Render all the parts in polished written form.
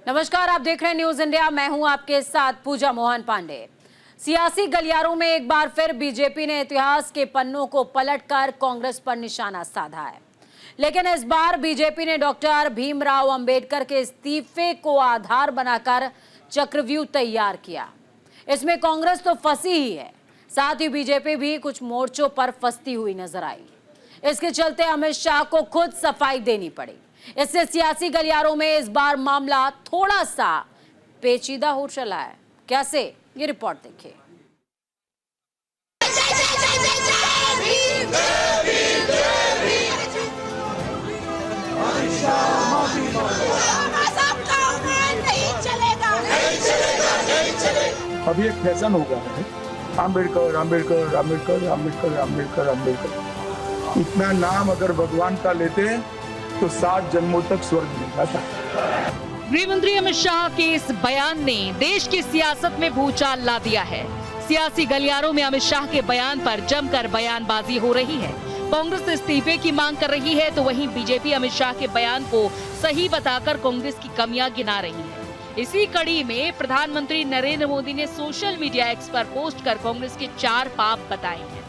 नमस्कार, आप देख रहे हैं न्यूज इंडिया। मैं हूं आपके साथ पूजा मोहन पांडे। सियासी गलियारों में एक बार फिर बीजेपी ने इतिहास के पन्नों को पलटकर कांग्रेस पर निशाना साधा है, लेकिन इस बार बीजेपी ने डॉक्टर भीमराव अंबेडकर के इस्तीफे को आधार बनाकर चक्रव्यूह तैयार किया। इसमें कांग्रेस तो फंसी ही है, साथ ही बीजेपी भी कुछ मोर्चों पर फंसती हुई नजर आई। इसके चलते अमित शाह को खुद सफाई देनी पड़ी। इससे सियासी गलियारों में इस बार मामला थोड़ा सा पेचीदा हो चला है। कैसे, ये रिपोर्ट देखिए। अभी एक फैशन हो गया है, अंबेडकर अंबेडकर अंबेडकर अंबेडकर अंबेडकर अंबेडकर। इतना नाम अगर भगवान का लेते तो 7 जन्मों तक स्वर्ग मिल जाता। गृह मंत्री अमित शाह के इस बयान ने देश की सियासत में भूचाल ला दिया है। सियासी गलियारों में अमित शाह के बयान पर जमकर बयानबाजी हो रही है। कांग्रेस इस्तीफे की मांग कर रही है, तो वहीं बीजेपी अमित शाह के बयान को सही बताकर कांग्रेस की कमियां गिना रही है। इसी कड़ी में प्रधानमंत्री नरेंद्र मोदी ने सोशल मीडिया एक्स पर पोस्ट कर कांग्रेस के 4 पाप बताए हैं।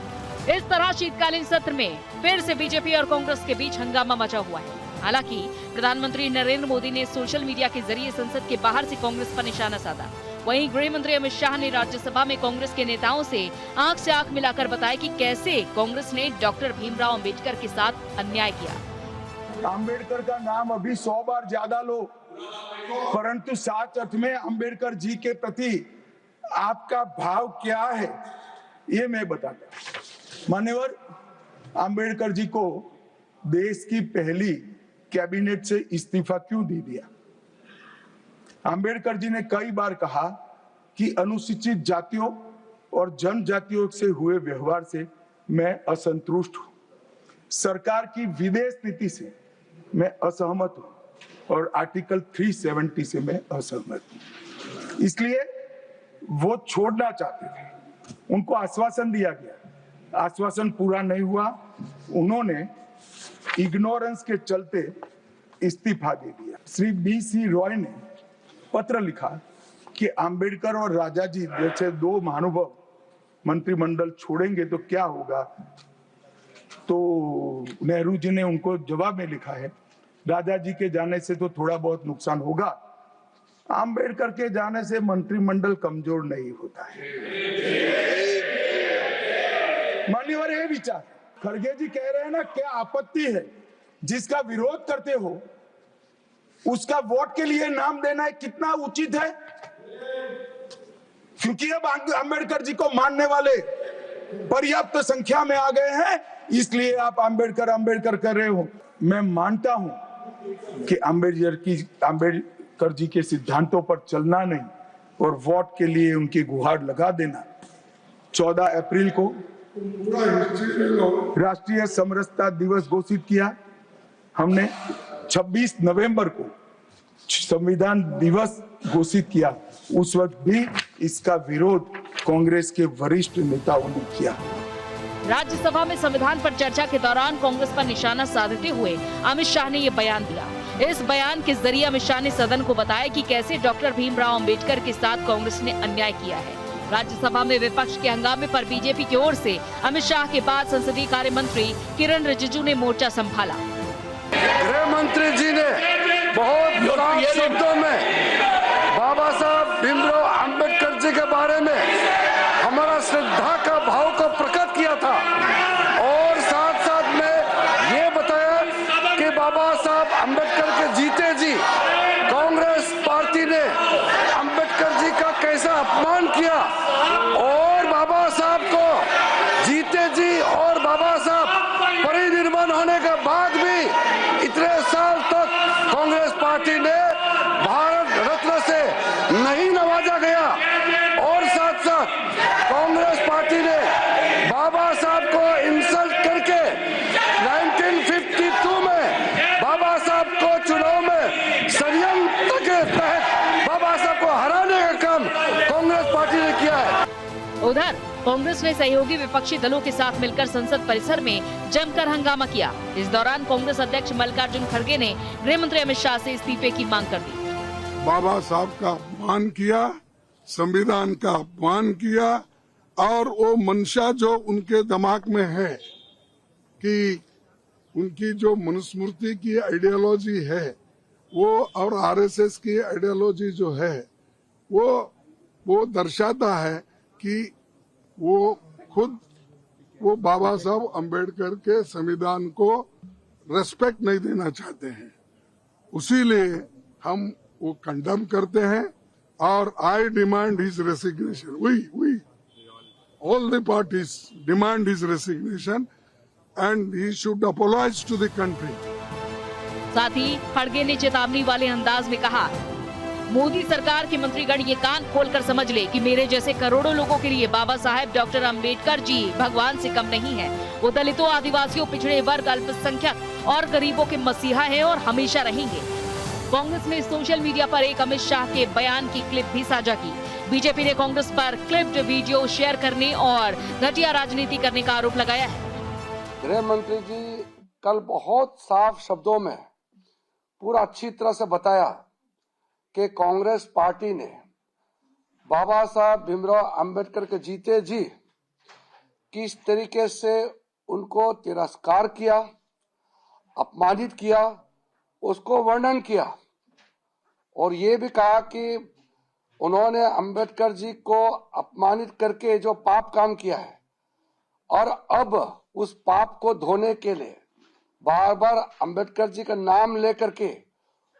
इस तरह शीतकालीन सत्र में फिर से बीजेपी और कांग्रेस के बीच हंगामा मचा हुआ है। हालांकि प्रधानमंत्री नरेंद्र मोदी ने सोशल मीडिया के जरिए संसद के बाहर से कांग्रेस पर निशाना साधा। वहीं गृह मंत्री अमित शाह ने राज्यसभा में कांग्रेस के नेताओं से आंख मिलाकर बताया कि कैसे कांग्रेस ने डॉक्टर भीमराव अंबेडकर के साथ अन्याय किया। अंबेडकर का नाम अभी 100 बार ज्यादा लो, परंतु साथ अर्थ में अंबेडकर जी के प्रति आपका भाव क्या है, ये मैं बताता। मान्यवर, अंबेडकर जी को देश की पहली कैबिनेट से इस्तीफा क्यों दे दिया? अंबेडकर जी ने कई बार कहा कि अनुसूचित जातियों और जनजातियों से हुए व्यवहार से मैं असंतुष्ट हूं, सरकार की विदेश नीति से मैं असहमत हूं और आर्टिकल 370 से मैं असहमत हूं। इसलिए वो छोड़ना चाहते थे। उनको आश्वासन दिया गया, आश्वासन पूरा नहीं हुआ। उन्होंने इग्नोरेंस के चलते इस्तीफा दे दिया। श्री BC रॉय ने पत्र लिखा कि अंबेडकर और राजाजी जैसे 2 महानुभाव मंत्रिमंडल छोड़ेंगे तो क्या होगा। तो नेहरू जी ने उनको जवाब में लिखा है, राजाजी के जाने से तो थोड़ा बहुत नुकसान होगा, अंबेडकर के जाने से मंत्रिमंडल कमजोर नहीं होता है। मान्यवर, ये विचार खड़गे जी कह रहे हैं ना, क्या आपत्ति है? जिसका विरोध करते हो उसका वोट के लिए नाम देना है, कितना उचित है? क्योंकि अब अंबेडकर जी को मानने वाले पर्याप्त संख्या में आ गए हैं, इसलिए आप अंबेडकर अंबेडकर कर रहे हो। मैं मानता हूं कि अंबेडकर जी के सिद्धांतों पर चलना नहीं और वोट के लिए उनकी गुहार लगा देना। 14 अप्रैल को राष्ट्रीय समरसता दिवस घोषित किया हमने, 26 नवंबर को संविधान दिवस घोषित किया। उस वक्त भी इसका विरोध कांग्रेस के वरिष्ठ नेताओं ने किया। राज्यसभा में संविधान पर चर्चा के दौरान कांग्रेस पर निशाना साधते हुए अमित शाह ने ये बयान दिया। इस बयान के जरिए अमित शाह ने सदन को बताया कि कैसे डॉक्टर भीमराव अंबेडकर के साथ कांग्रेस ने अन्याय किया है। राज्यसभा में विपक्ष के हंगामे पर बीजेपी की ओर से अमित शाह के बाद संसदीय कार्य मंत्री किरण रिजिजू ने मोर्चा संभाला। गृह मंत्री जी ने बहुत साफ शब्दों में बाबा साहब भीमराव अंबेडकर जी के बारे में हमारा श्रद्धा का भाव को प्रकट किया था और साथ साथ में ये बताया कि बाबा साहब अंबेडकर के जीते जी कांग्रेस पार्टी ने अंबेडकर जी का कैसा अपमान किया और बाबा साहब को जीते जी और बाबा साहब परिनिर्वाण होने के बाद भी इतने साल तक कांग्रेस पार्टी ने भारत रत्न से नहीं नवाजा गया और साथ साथ कांग्रेस पार्टी ने बाबा साहब को इंसल्ट करके 1952 में बाबा साहब को चुनाव में षड्यंत्र के तहत बाबा साहब को हराने का काम कांग्रेस पार्टी ने किया है। उधर कांग्रेस ने सहयोगी विपक्षी दलों के साथ मिलकर संसद परिसर में जमकर हंगामा किया। इस दौरान कांग्रेस अध्यक्ष मल्लिकार्जुन खड़गे ने गृह मंत्री अमित शाह से इस्तीफे की मांग कर दी। बाबा साहब का अपमान किया, संविधान का अपमान किया और वो मंशा जो उनके दिमाग में है कि उनकी जो मनुस्मृति की आइडियोलॉजी है वो और आरएसएस की आइडियोलॉजी जो है वो दर्शाता है कि वो खुद वो बाबा साहब अम्बेडकर के संविधान को रेस्पेक्ट नहीं देना चाहते हैं। उसीलिए हम वो कंडेम करते हैं और I demand his resignation. We all the parties demand his resignation and he should apologise to the country. साथ ही खड़गे ने चेतावनी वाले अंदाज में कहा, मोदी सरकार के मंत्रीगण ये कान खोलकर समझ ले कि मेरे जैसे करोड़ों लोगों के लिए बाबा साहेब डॉक्टर अंबेडकर जी भगवान से कम नहीं है। वो दलितों, आदिवासियों, पिछड़े वर्ग, अल्पसंख्यक और गरीबों के मसीहा हैं और हमेशा रहेंगे। कांग्रेस ने सोशल मीडिया पर एक अमित शाह के बयान की क्लिप भी साझा की। बीजेपी ने कांग्रेस पर क्लिप्ड वीडियो शेयर करने और घटिया राजनीति करने का आरोप लगाया है। गृह मंत्री जी कल बहुत साफ शब्दों में पूरा अच्छी तरह से बताया कि कांग्रेस पार्टी ने बाबा साहब भीमराव अंबेडकर के जीते जी किस तरीके से उनको तिरस्कार किया, अपमानित किया, उसको वर्णन किया और ये भी कहा कि उन्होंने अंबेडकर जी को अपमानित करके जो पाप काम किया है और अब उस पाप को धोने के लिए बार बार अंबेडकर जी का नाम लेकर के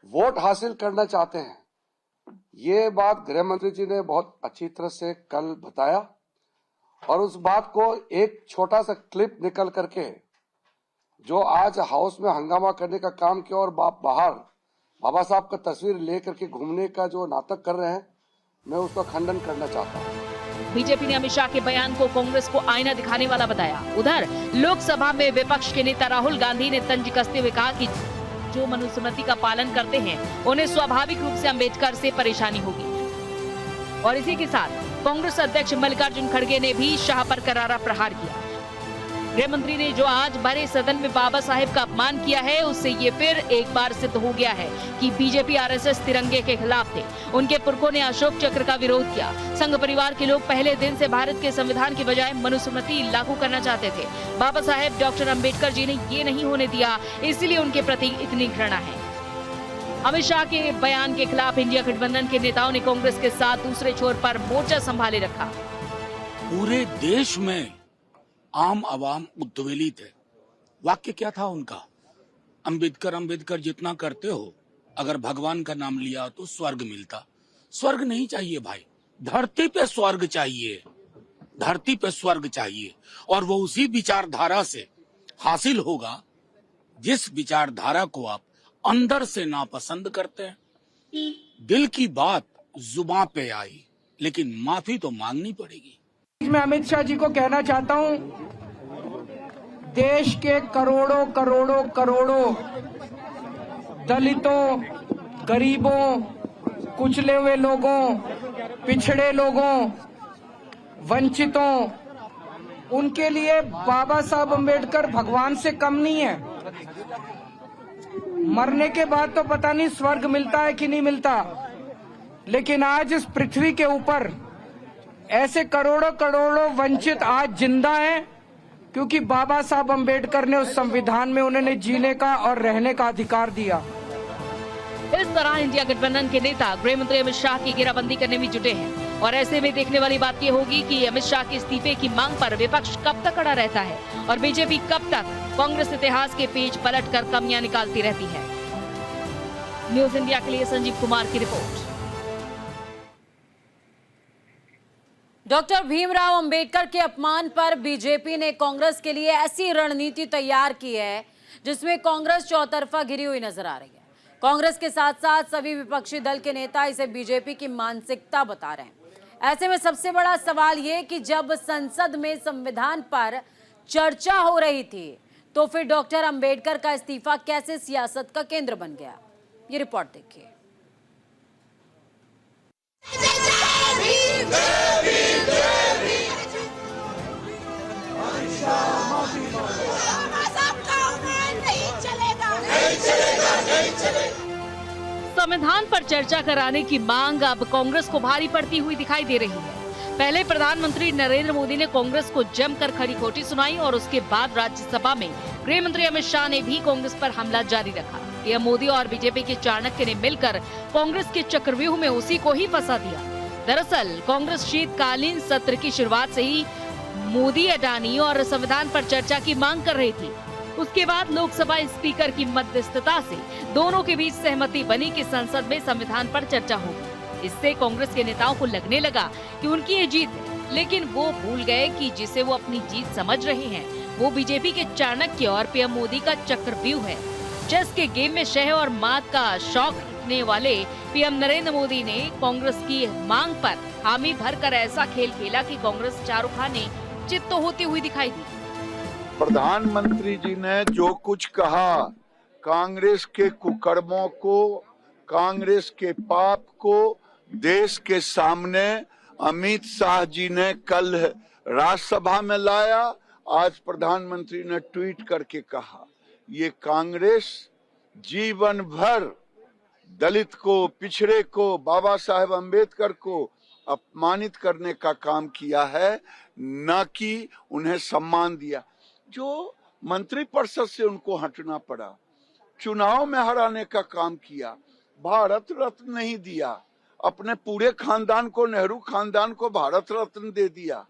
वोट हासिल करना चाहते हैं। ये बात गृह मंत्री जी ने बहुत अच्छी तरह से कल बताया और उस बात को एक छोटा सा क्लिप निकल करके जो आज हाउस में हंगामा करने का काम किया और बाहर बाबा साहब का तस्वीर लेकर के घूमने का जो नाटक कर रहे हैं, मैं उसका खंडन करना चाहता हूँ। बीजेपी ने अमित शाह के बयान को कांग्रेस को आईना दिखाने वाला बताया। उधर लोकसभा में विपक्ष के नेता राहुल गांधी ने तंज कसते हुए कहा कि जो मनुस्मृति का पालन करते हैं उन्हें स्वाभाविक रूप से अंबेडकर से परेशानी होगी। और इसी के साथ कांग्रेस अध्यक्ष मल्लिकार्जुन खड़गे ने भी शाह पर करारा प्रहार किया। गृह मंत्री ने जो आज भरे सदन में बाबा साहेब का अपमान किया है, उससे ये फिर एक बार सिद्ध हो गया है कि बीजेपी आरएसएस तिरंगे के खिलाफ थे। उनके पुरखों ने अशोक चक्र का विरोध किया। संघ परिवार के लोग पहले दिन से भारत के संविधान के बजाय मनुस्मृति लागू करना चाहते थे। बाबा साहेब डॉक्टर अंबेडकर जी ने ये नहीं होने दिया, इसलिए उनके प्रति इतनी घृणा है। अमित शाह के बयान के खिलाफ इंडिया गठबंधन के नेताओं ने कांग्रेस के साथ दूसरे छोर पर मोर्चा संभाले रखा। पूरे देश में आम आवाम उद्वेलित है। वाक्य क्या था उनका? अंबेडकर अंबेडकर जितना करते हो, अगर भगवान का नाम लिया तो स्वर्ग मिलता। स्वर्ग नहीं चाहिए भाई, धरती पे स्वर्ग चाहिए, धरती पे स्वर्ग चाहिए। और वो उसी विचारधारा से हासिल होगा जिस विचारधारा को आप अंदर से नापसंद करते हैं। दिल की बात जुबान पे आई, लेकिन माफी तो मांगनी पड़ेगी। मैं अमित शाह जी को कहना चाहता हूं, देश के करोड़ों करोड़ों करोड़ों दलितों, गरीबों, कुचले हुए लोगों, पिछड़े लोगों, वंचितों, उनके लिए बाबा साहब अम्बेडकर भगवान से कम नहीं है। मरने के बाद तो पता नहीं स्वर्ग मिलता है कि नहीं मिलता, लेकिन आज इस पृथ्वी के ऊपर ऐसे करोड़ों करोड़ों वंचित आज जिंदा हैं क्योंकि बाबा साहब अम्बेडकर ने उस संविधान में उन्हें जीने का और रहने का अधिकार दिया। इस तरह इंडिया गठबंधन के नेता गृह मंत्री अमित शाह की घेराबंदी करने में जुटे हैं और ऐसे में देखने वाली बात ये होगी कि अमित शाह के इस्तीफे की मांग पर विपक्ष कब तक अड़ा रहता है और बीजेपी कब तक कांग्रेस इतिहास के पेज पलटकर कमियां निकालती रहती है। न्यूज इंडिया के लिए संजीव कुमार की रिपोर्ट। डॉक्टर भीमराव अंबेडकर के अपमान पर बीजेपी ने कांग्रेस के लिए ऐसी रणनीति तैयार की है जिसमें कांग्रेस चौतरफा घिरी हुई नजर आ रही है। कांग्रेस के साथ साथ सभी विपक्षी दल के नेता इसे बीजेपी की मानसिकता बता रहे हैं। ऐसे में सबसे बड़ा सवाल ये कि जब संसद में संविधान पर चर्चा हो रही थी तो फिर डॉक्टर अंबेडकर का इस्तीफा कैसे सियासत का केंद्र बन गया। ये रिपोर्ट देखिए। संविधान पर चर्चा कराने की मांग अब कांग्रेस को भारी पड़ती हुई दिखाई दे रही है। पहले प्रधानमंत्री नरेंद्र मोदी ने कांग्रेस को जमकर खरी खोटी सुनाई और उसके बाद राज्यसभा में गृह मंत्री अमित शाह ने भी कांग्रेस पर हमला जारी रखा। पीएम मोदी और बीजेपी के चाणक्य ने मिलकर कांग्रेस के चक्रव्यूह में उसी को ही फंसा दिया। दरअसल कांग्रेस शीतकालीन सत्र की शुरुआत से ही मोदी, अडानी और संविधान पर चर्चा की मांग कर रही थी। उसके बाद लोकसभा स्पीकर की मध्यस्थता से दोनों के बीच सहमति बनी कि संसद में संविधान पर चर्चा होगी। इससे कांग्रेस के नेताओं को लगने लगा कि उनकी ये जीत है, लेकिन वो भूल गए कि जिसे वो अपनी जीत समझ रहे हैं वो बीजेपी के चाणक्य और पीएम मोदी का चक्रव्यूह है। चेस के गेम में शह और मात का शौक रखने वाले पीएम नरेंद्र मोदी ने कांग्रेस की मांग पर हामी भरकर ऐसा खेल खेला कि कांग्रेस चारों खाने चित्त होती हुई दिखाई दी। प्रधानमंत्री जी ने जो कुछ कहा, कांग्रेस के कुकर्मों को, कांग्रेस के पाप को देश के सामने अमित शाह जी ने कल राज्यसभा में लाया। आज प्रधानमंत्री ने ट्वीट करके कहा, ये कांग्रेस जीवन भर दलित को, पिछड़े को, बाबा साहेब अम्बेडकर को अपमानित करने का काम किया है, न कि उन्हें सम्मान दिया। जो मंत्रिपरिषद से उनको हटना पड़ा, चुनाव में हराने का काम किया, भारत रत्न नहीं दिया, अपने पूरे खानदान को, नेहरू खानदान को भारत रत्न दे दिया।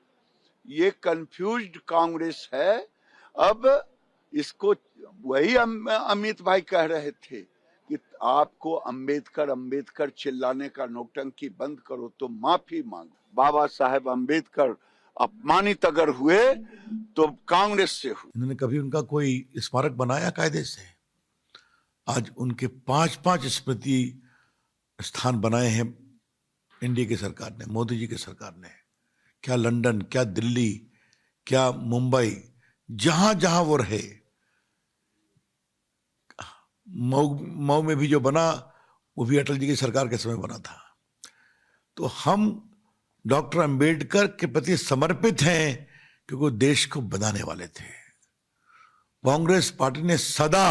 ये कंफ्यूज्ड कांग्रेस है। अब इसको वही अमित भाई कह रहे थे कि आपको अंबेडकर अंबेडकर चिल्लाने का नौटंकी बंद करो तो माफी मांगो। बाबा साहेब अंबेडकर अपमानित अगर हुए तो कांग्रेस से हुए। इन्होंने कभी उनका कोई स्मारक बनाया कायदे से? आज उनके 5-5 स्मृति स्थान बनाए हैं इंडिया की सरकार ने, मोदी जी की सरकार ने। क्या लंदन, क्या दिल्ली, क्या मुंबई, जहां जहां वो रहे। मऊ में भी जो बना वो भी अटल जी की सरकार के समय बना था। तो हम डॉक्टर अंबेडकर के प्रति समर्पित हैं क्योंकि वो देश को बनाने वाले थे। कांग्रेस पार्टी ने सदा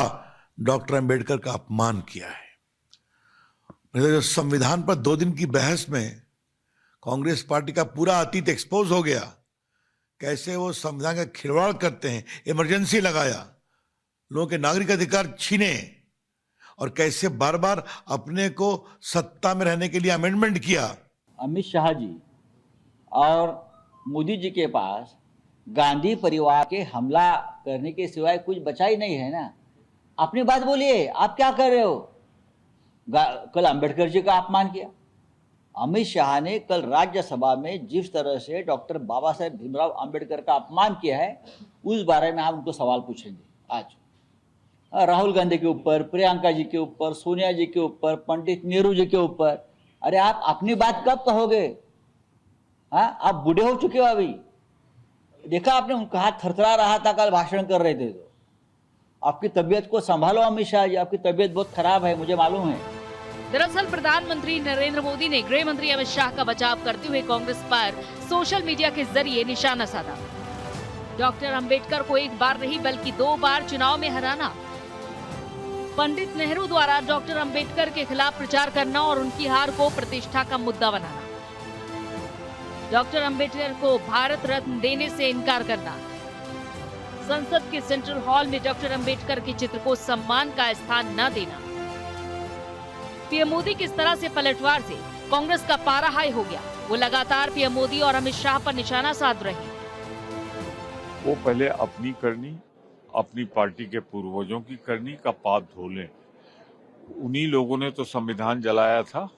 डॉक्टर अंबेडकर का अपमान किया है। जो संविधान पर 2 दिन की बहस में कांग्रेस पार्टी का पूरा अतीत एक्सपोज हो गया, कैसे वो संविधान का खिलवाड़ करते हैं, इमरजेंसी लगाया, लोगों के नागरिक अधिकार छीने, और कैसे बार बार अपने को सत्ता में रहने के लिए अमेंडमेंट किया। अमित शाह जी और मोदी जी के पास गांधी परिवार के हमला करने के सिवाय कुछ बचा ही नहीं है ना। अपनी बात बोलिए, आप क्या कर रहे हो? कल अंबेडकर जी का अपमान किया। अमित शाह ने कल राज्यसभा में जिस तरह से डॉक्टर बाबा साहेब भीमराव अंबेडकर का अपमान किया है, उस बारे में हम उनको सवाल पूछेंगे आज। राहुल गांधी के ऊपर, प्रियंका जी के ऊपर, सोनिया जी के ऊपर, पंडित नेहरू जी के ऊपर। अरे आप अपनी बात कब कहोगे? हाँ, आप बूढ़े हो चुके हो अभी। देखा आपने, उनका हाथ थरथरा रहा था कल भाषण कर रहे थे। तो आपकी तबीयत को संभालो अमित शाह जी, आपकी तबीयत बहुत खराब है, मुझे मालूम है। दरअसल प्रधानमंत्री नरेंद्र मोदी ने गृह मंत्री अमित शाह का बचाव करते हुए कांग्रेस पर सोशल मीडिया के जरिए निशाना साधा। डॉक्टर अंबेडकर को एक बार नहीं बल्कि 2 बार चुनाव में हराना, पंडित नेहरू द्वारा डॉक्टर अंबेडकर के खिलाफ प्रचार करना और उनकी हार को प्रतिष्ठा का मुद्दा बनाना, डॉक्टर अंबेडकर को भारत रत्न देने से इनकार करना, संसद के सेंट्रल हॉल में डॉक्टर अंबेडकर के चित्र को सम्मान का स्थान न देना। पीएम मोदी की इस तरह से पलटवार से कांग्रेस का पारा हाई हो गया। वो लगातार पीएम मोदी और अमित शाह पर निशाना साध रहे। वो पहले अपनी करनी, अपनी पार्टी के पूर्वजों की करनी का पाप धो लें। उन्हीं लोगों ने तो संविधान जलाया था।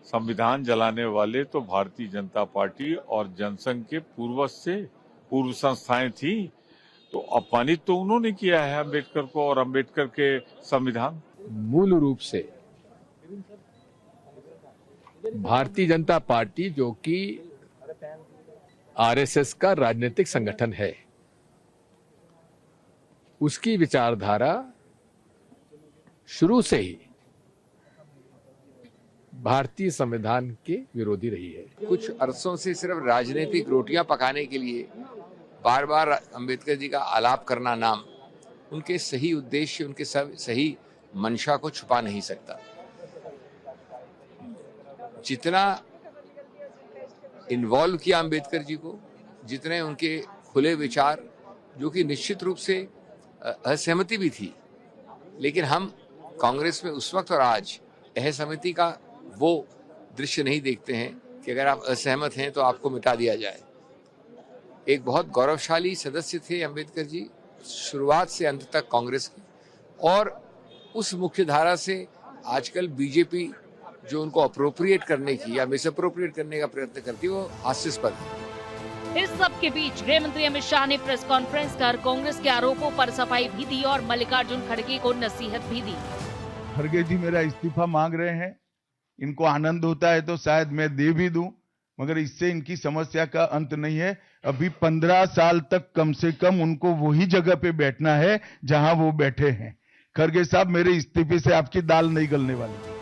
संविधान जलाने वाले तो भारतीय जनता पार्टी और जनसंघ के पूर्व संस्थाएं थी। तो अपमानित तो उन्होंने किया है अंबेडकर को और अंबेडकर के संविधान। मूल रूप से भारतीय जनता पार्टी, जो कि आरएसएस का राजनीतिक संगठन है, उसकी विचारधारा शुरू से ही भारतीय संविधान के विरोधी रही है। कुछ अरसों से सिर्फ राजनीतिक रोटियां पकाने के लिए बार बार अंबेडकर जी का आलाप करना नाम उनके सही उद्देश्य, उनके सही मंशा को छुपा नहीं सकता। जितना इन्वॉल्व किया अंबेडकर जी को, जितने उनके खुले विचार, जो कि निश्चित रूप से असहमति भी थी, लेकिन हम कांग्रेस में उस वक्त और आज असहमति का वो दृश्य नहीं देखते हैं कि अगर आप असहमत हैं तो आपको मिटा दिया जाए। एक बहुत गौरवशाली सदस्य थे अंबेडकर जी, शुरुआत से अंत तक कांग्रेस की, और उस मुख्य धारा से आजकल बीजेपी जो उनको अप्रोप्रिएट करने की या मिस अप्रोप्रिएट करने का प्रयत्न करती है, वो हास्यास्पद है। इस सब के बीच गृह मंत्री अमित शाह ने प्रेस कॉन्फ्रेंस कर कांग्रेस के आरोपों पर सफाई भी दी और मल्लिकार्जुन खड़गे को नसीहत भी दी। खड़गे जी मेरा इस्तीफा मांग रहे हैं, इनको आनंद होता है तो शायद मैं दे भी दूं, मगर इससे इनकी समस्या का अंत नहीं है। अभी 15 साल तक कम से कम उनको वही जगह पे बैठना है जहां वो बैठे हैं। खड़गे साहब, मेरे इस्तीफे से आपकी दाल नहीं गलने वाली।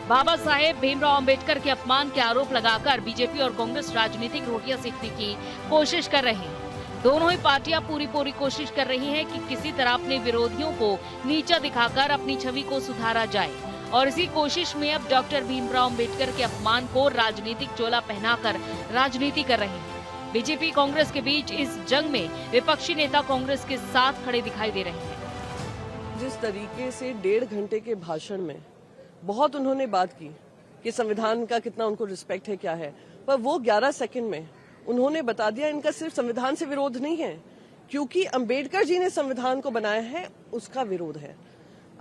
बाबा साहेब भीमराव अंबेडकर के अपमान के आरोप लगाकर बीजेपी और कांग्रेस राजनीतिक रोटियां सेकने की कोशिश कर रहे हैं। दोनों ही पार्टियां पूरी कोशिश कर रही हैं कि किसी तरह अपने विरोधियों को नीचा दिखाकर अपनी छवि को सुधारा जाए, और इसी कोशिश में अब डॉक्टर भीमराव अंबेडकर के अपमान को राजनीतिक चोला पहनाकर राजनीति कर रहे हैं। बीजेपी कांग्रेस के बीच इस जंग में विपक्षी नेता कांग्रेस के साथ खड़े दिखाई दे रहे हैं। जिस तरीके से 1.5 घंटे के भाषण में बहुत उन्होंने बात की कि संविधान का कितना उनको रिस्पेक्ट है, क्या है, पर वो 11 सेकंड में उन्होंने बता दिया इनका सिर्फ संविधान से विरोध नहीं है, क्योंकि अंबेडकर जी ने संविधान को बनाया है, उसका विरोध है।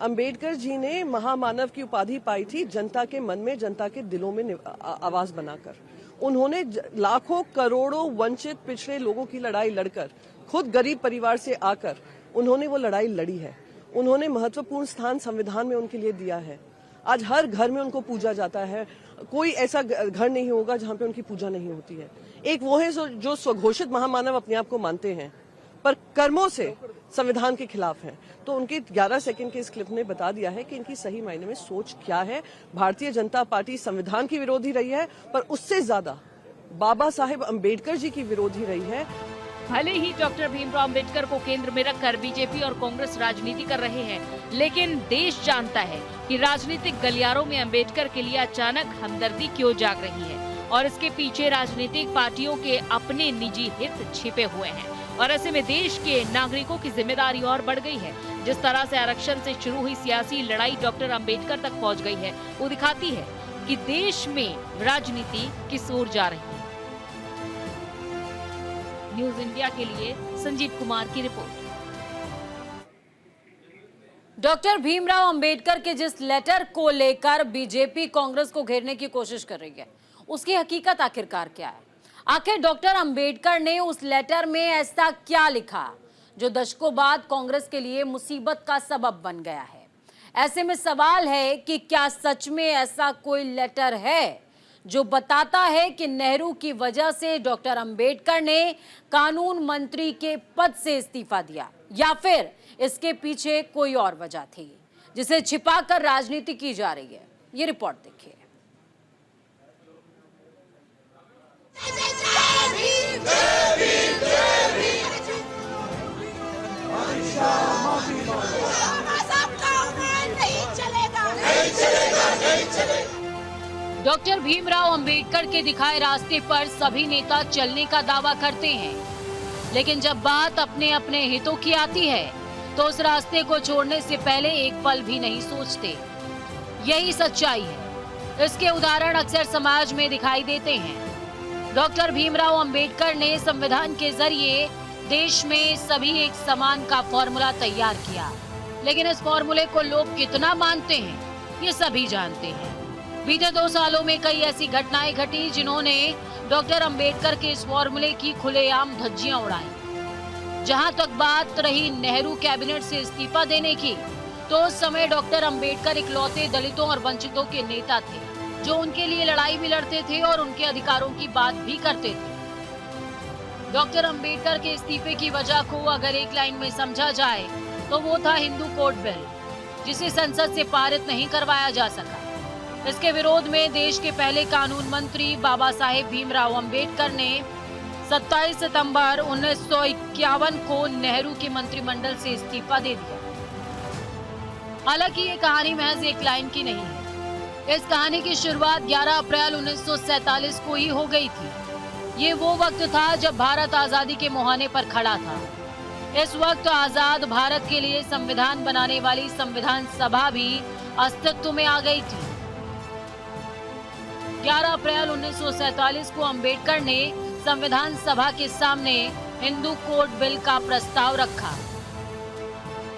अंबेडकर जी ने महामानव की उपाधि पाई थी जनता के मन में, जनता के दिलों में आवाज बनाकर। उन्होंने लाखों करोड़ों वंचित पिछड़े लोगों की लड़ाई लड़कर, खुद गरीब परिवार से आकर उन्होंने वो लड़ाई लड़ी है। उन्होंने महत्वपूर्ण स्थान संविधान में उनके लिए दिया है। आज हर घर में उनको पूजा जाता है, कोई ऐसा घर नहीं होगा जहां पे उनकी पूजा नहीं होती है। एक वो है जो स्वघोषित महामानव अपने आप को मानते हैं, पर कर्मों से संविधान के खिलाफ हैं। तो उनके 11 सेकंड के इस क्लिप ने बता दिया है कि इनकी सही मायने में सोच क्या है। भारतीय जनता पार्टी संविधान की विरोधी रही है, पर उससे ज्यादा बाबा साहेब अंबेडकर जी की विरोधी रही है। भले ही डॉक्टर भीमराव अंबेडकर को केंद्र में रखकर बीजेपी और कांग्रेस राजनीति कर रहे हैं, लेकिन देश जानता है कि राजनीतिक गलियारों में अंबेडकर के लिए अचानक हमदर्दी क्यों जाग रही है, और इसके पीछे राजनीतिक पार्टियों के अपने निजी हित छिपे हुए हैं। और ऐसे में देश के नागरिकों की जिम्मेदारी और बढ़ गई है। जिस तरह से आरक्षण से शुरू हुई सियासी लड़ाई डॉक्टर अंबेडकर तक पहुंच गई है, वो दिखाती है कि देश में राजनीति किस ओर जा रही है। न्यूज इंडिया के लिए संजीव कुमार की रिपोर्ट। डॉक्टर भीमराव अंबेडकर के जिस लेटर को लेकर बीजेपी कांग्रेस को घेरने की कोशिश कर रही है, उसकी हकीकत आखिरकार क्या है? आखिर डॉक्टर अंबेडकर ने उस लेटर में ऐसा क्या लिखा जो दशकों बाद कांग्रेस के लिए मुसीबत का सबब बन गया है? ऐसे में सवाल है कि क्या सच में ऐसा कोई लेटर है जो बताता है कि नेहरू की वजह से डॉक्टर अंबेडकर ने कानून मंत्री के पद से इस्तीफा दिया, या फिर इसके पीछे कोई और वजह थी जिसे छिपाकर राजनीति की जा रही है? ये रिपोर्ट देखिए। डॉक्टर भीमराव अंबेडकर के दिखाए रास्ते पर सभी नेता चलने का दावा करते हैं, लेकिन जब बात अपने अपने हितों की आती है तो उस रास्ते को छोड़ने से पहले एक पल भी नहीं सोचते। यही सच्चाई है। इसके उदाहरण अक्सर समाज में दिखाई देते हैं। डॉक्टर भीमराव अंबेडकर ने संविधान के जरिए देश में सभी एक समान का फॉर्मूला तैयार किया, लेकिन इस फॉर्मूले को लोग कितना मानते हैं ये सभी जानते हैं। बीते 2 सालों में कई ऐसी घटनाएं घटी जिन्होंने डॉक्टर अंबेडकर के इस फॉर्मूले की खुलेआम धज्जियां उड़ाई। जहां तक बात रही नेहरू कैबिनेट से इस्तीफा देने की, तो उस समय डॉक्टर अंबेडकर इकलौते दलितों और वंचितों के नेता थे जो उनके लिए लड़ाई भी लड़ते थे और उनके अधिकारों की बात भी करते थे। डॉक्टर अंबेडकर के इस्तीफे की वजह को अगर एक लाइन में समझा जाए तो वो था हिंदू कोड बिल, जिसे संसद से पारित नहीं करवाया जा सका। इसके विरोध में देश के पहले कानून मंत्री बाबा साहेब भीमराव अंबेडकर ने 27 सितंबर 1951 को नेहरू के मंत्रिमंडल से इस्तीफा दे दिया। हालांकि ये कहानी महज एक लाइन की नहीं है। इस कहानी की शुरुआत 11 अप्रैल 1947 को ही हो गई थी। ये वो वक्त था जब भारत आजादी के मुहाने पर खड़ा था। इस वक्त आजाद भारत के लिए संविधान बनाने वाली संविधान सभा भी अस्तित्व में आ गई थी। 11 अप्रैल 1947 को अंबेडकर ने संविधान सभा के सामने हिंदू कोड बिल का प्रस्ताव रखा।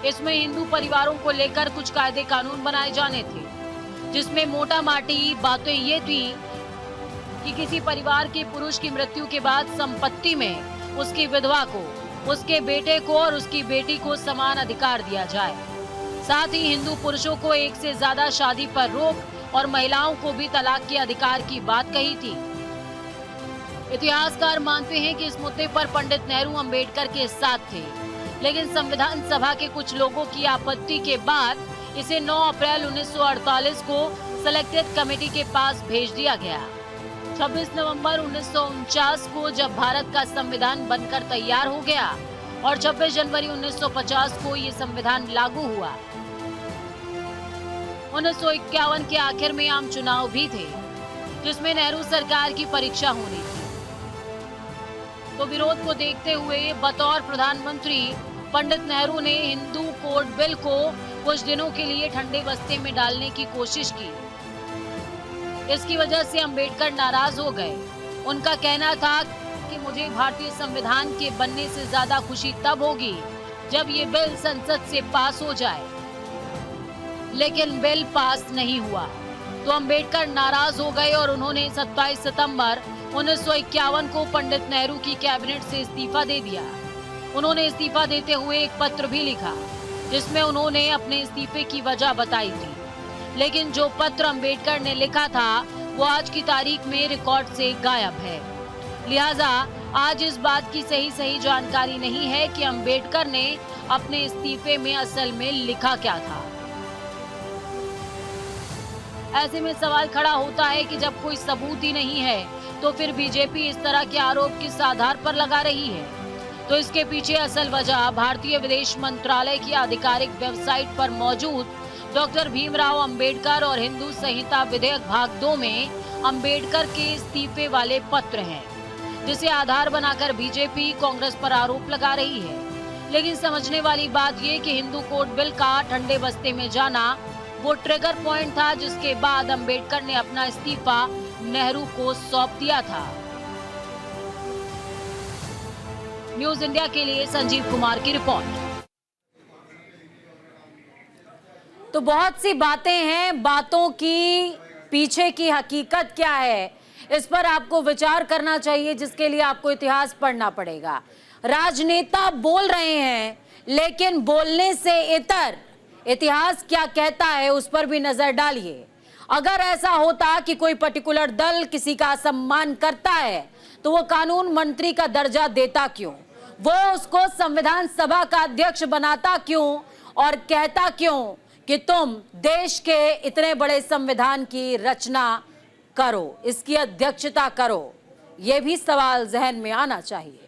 इसमें हिंदू परिवारों को लेकर कुछ कायदे कानून बनाए जाने थे, जिसमें मोटा माटी बातें ये थी कि किसी परिवार के पुरुष की मृत्यु के बाद संपत्ति में उसकी विधवा को, उसके बेटे को और उसकी बेटी को समान अधिकार दिया जाए। साथ ही हिंदू पुरुषों को एक से ज्यादा शादी पर रोक और महिलाओं को भी तलाक के अधिकार की बात कही थी। इतिहासकार मानते हैं कि इस मुद्दे पर पंडित नेहरू अंबेडकर के साथ थे, लेकिन संविधान सभा के कुछ लोगों की आपत्ति के बाद इसे 9 अप्रैल 1948 को सेलेक्टेड कमेटी के पास भेज दिया गया। 26 नवंबर 1949 को जब भारत का संविधान बनकर तैयार हो गया और 26 जनवरी 1950 को ये संविधान लागू हुआ। 1951 के आखिर में आम चुनाव भी थे, जिसमें नेहरू सरकार की परीक्षा होनी थी। तो विरोध को देखते हुए बतौर प्रधानमंत्री पंडित नेहरू ने हिंदू कोड बिल को कुछ दिनों के लिए ठंडे बस्ते में डालने की कोशिश की। इसकी वजह से अंबेडकर नाराज हो गए। उनका कहना था कि मुझे भारतीय संविधान के बनने से ज्यादा खुशी तब होगी जब ये बिल संसद से पास हो जाए, लेकिन बिल पास नहीं हुआ। तो अंबेडकर नाराज हो गए और उन्होंने 27 सितंबर 1951 को पंडित नेहरू की कैबिनेट से इस्तीफा दे दिया। उन्होंने इस्तीफा देते हुए एक पत्र भी लिखा, जिसमें उन्होंने अपने इस्तीफे की वजह बताई थी। लेकिन जो पत्र अंबेडकर ने लिखा था वो आज की तारीख में रिकॉर्ड से गायब है। लिहाजा आज इस बात की सही जानकारी नहीं है कि अंबेडकर ने अपने इस्तीफे में असल में लिखा क्या था। ऐसे में सवाल खड़ा होता है कि जब कोई सबूत ही नहीं है तो फिर बीजेपी इस तरह के आरोप किस आधार पर लगा रही है। तो इसके पीछे असल वजह भारतीय विदेश मंत्रालय की आधिकारिक वेबसाइट पर मौजूद डॉक्टर भीमराव अंबेडकर और हिंदू संहिता विधेयक भाग 2 में अंबेडकर के इस्तीफे वाले पत्र हैं, जिसे आधार बनाकर बीजेपी कांग्रेस पर आरोप लगा रही है। लेकिन समझने वाली बात ये कि हिंदू कोड बिल का ठंडे बस्ते में जाना वो ट्रिगर पॉइंट था, जिसके बाद अंबेडकर ने अपना इस्तीफा नेहरू को सौंप दिया था। न्यूज इंडिया के लिए संजीव कुमार की रिपोर्ट। तो बहुत सी बातें हैं, बातों की पीछे की हकीकत क्या है, इस पर आपको विचार करना चाहिए, जिसके लिए आपको इतिहास पढ़ना पड़ेगा। राजनेता बोल रहे हैं, लेकिन बोलने से इतर इतिहास क्या कहता है उस पर भी नजर डालिए। अगर ऐसा होता कि कोई पर्टिकुलर दल किसी का सम्मान करता है तो वो कानून मंत्री का दर्जा देता क्यों? वो उसको संविधान सभा का अध्यक्ष बनाता क्यों और कहता क्यों कि तुम देश के इतने बड़े संविधान की रचना करो, इसकी अध्यक्षता करो? ये भी सवाल जहन में आना चाहिए।